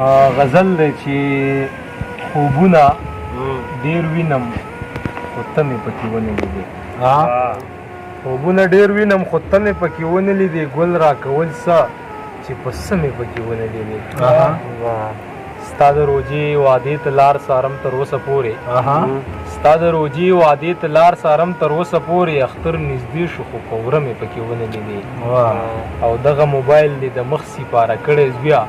غزل دی چې خوبونه ډېر وینم خو ته مې پکې ونه لیدې. خوبونه ډېر وینم خو ته مې پکې ونه لیدې، ګل راکول څه چې په څه مې پکې ونه لیدې. ستا د روجې وعدې ته لار څارم تر اوسه پورې، ستا د روجې وعدې ته لار څارم تر اوسه پورې، اختر نږدې شو خو په وره مې پکې ونه لیدې. او دغه موبایل دې د مخ سپاره کړی زویا،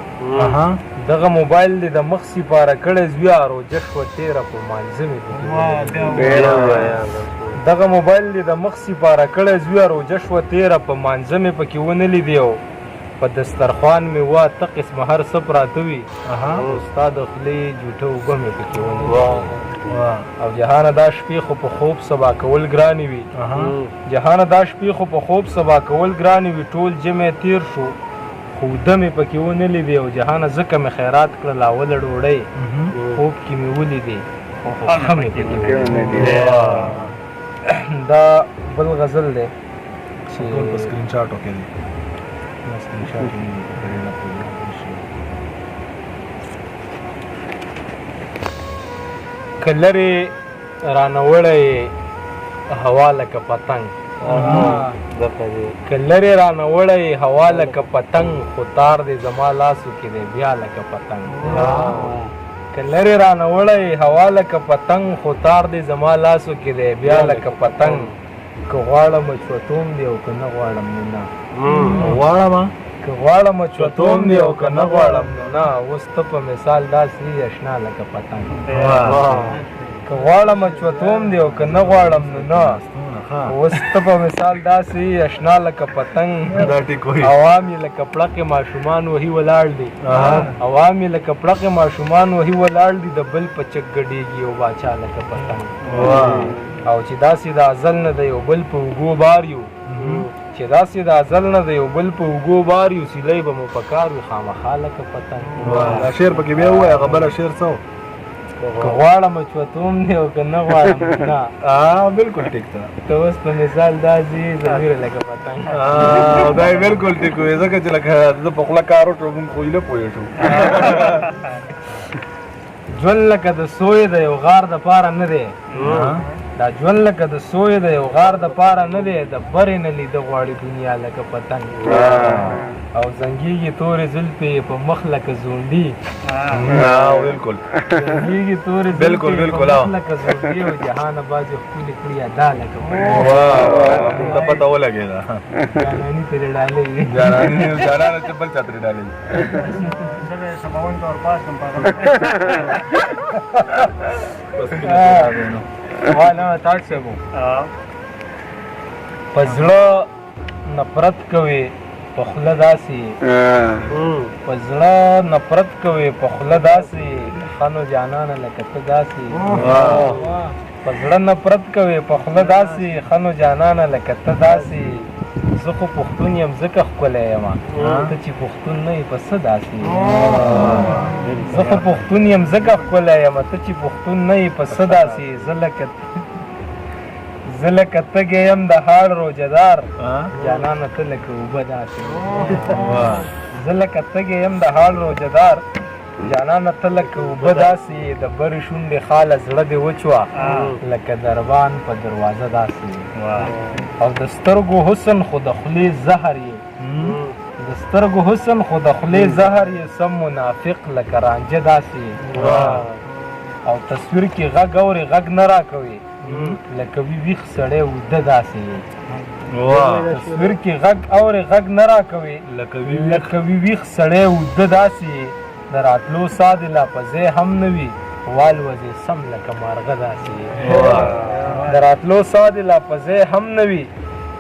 دغه موبایل دې د مخ سپاره کړی زویا، روجه شوه تېره په مانځه مې پکې ونه لیدې. دغه موبایل دې د مخ سپاره کړی زویا، روجه شوه تېره په مانځه مې پکې ونه لیدې. او په دسترخوان مې وا ته قسمه هر څه پراته وي، او ستا د خولې جوټه اوبه مې پکې ونه لیدې. او جهانه دا شپې خو په خوب سبا کول ګرانې وي، جهانه دا شپې خو په خوب سبا کول ګرانې وي، ټول جمع تیر شو خو ده مې پکې ونه لیدې. او جهانه ځکه مې خیرات کړل اوله ډوډۍ، خوب کې مې ولیدې خو ښه مې پکې ونه لیدې. دا بل غزل دی چې په سکرین شاټ وکړي. که لرې رانه وړی هوا لکه پتنګ، که لرې رانه وړی هوا لکه پتنګ، خو تار دې زما لاسو کې دی بیا لکه پتنګ. که لرې رانه وړی هوا لکه پتنګ، خو تار دې زما لاسو کې دی بیا لکه پتنګ. که غواړم چوتوم دی او که نه غواړم نو نه، غواړم که غواړم چوتوم دی او که نه غواړم نو نه، اوس ته په مثال داسې اشنا لکه پتنګ. که غواړم چوتوم دی او که نه غواړم نو نه، اوس ته په مثال داسې اشنا لکه پتنګ. عوام یې لکه پړقې ماشومان وهي ولاړ دي، عوام یې لکه پړقې ماشومان وهي ولاړ دي، د بل په چک ګډېږي یو باچا لکه پتنګ. او چې داسې د ازل نه د یو بل په اوږو بار یو، چې داسې د ازل نه د یو بل په اوږو بار یو، سیلی به مو په کار وي خامخا لکه پتنګ. دا شعر پکې بیا ووایه، هغه بله شعر څه و؟ که غواړم چوتوم دی او که نه غواړم نه. بلکل ټیک ده. ته اوس په مثال داسې ضمیر لکه پتنګ. دا یې بلکل ټیک وي، ځکه چې لکه زه په خوله کار وکړو موږ خو هیله پوه شو. ژوند لکه د سوی د یو غار دپاره نه دی، دا ژوند لکه د سوی د یو غار دپاره نه دی، د برې نه لیده غواړي دنیا لکه پتنګ. او زنګېږي تورې زلفې په مخ لکه زونډي، بلکل زنګېږي تورې زلفې په مخ لکه زونډي، او جهانه بعضې ښکلې کړي ادا لکه پتنګ. ته پته ولګېده جاناني ترې ډالۍ وي، جانانه چې بل چا ترې ډالۍ وي. په زړه نفرت کوي په خوله داسې، په زړه نفرت کوي په خوله داسې، ښه نو جانانه لکه ته داسې. په زړه نفرت کوي په خوله داسې، ښه نو جانانه لکه ته داسې. زه خو پښتون یم ځکه ښکلی یم، ته چې پښتون نه یې په څه داسې. زه خو پښتون یم ځکه ښکلی یم، ته چې پښتون نه یې په څه داسې. زه لکه تږی یم د هاړ روجهدار، جانانه ته لکه اوبه داسې. زه لکه تږی یم د هاړ روجهدار، جانانه ته لکه اوبه داسې. د برې شونډې خاله زړه دې وچوه لکه دربان په دروازه داسې. او د سترګو حسن خو د خولې زهر یې، د سترګو حسن خو د خولې زهر یې، سم منافق لکه رانجه داسې. او تصویر کې غږ اورې غږ نه راکوي لکه ویښ سړی وده داسې. تصویر کې غږ اورې غږ نه راکوي لکه ویښ سړی وده داسې. د راتلو ساه دې لا په ځای هم نه وي، والوځې سم لکه مارغه داسې. د راتلو ساه دې لا په ځای هم نه وي،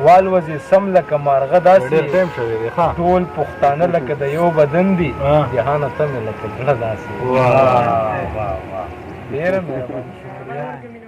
والوځې سم لکه مارغه داسې. ټول پښتانه لکه د یو بدن دي، جهانه ته مې لکه زړه داسې. ډېره مهرباني، شکریه.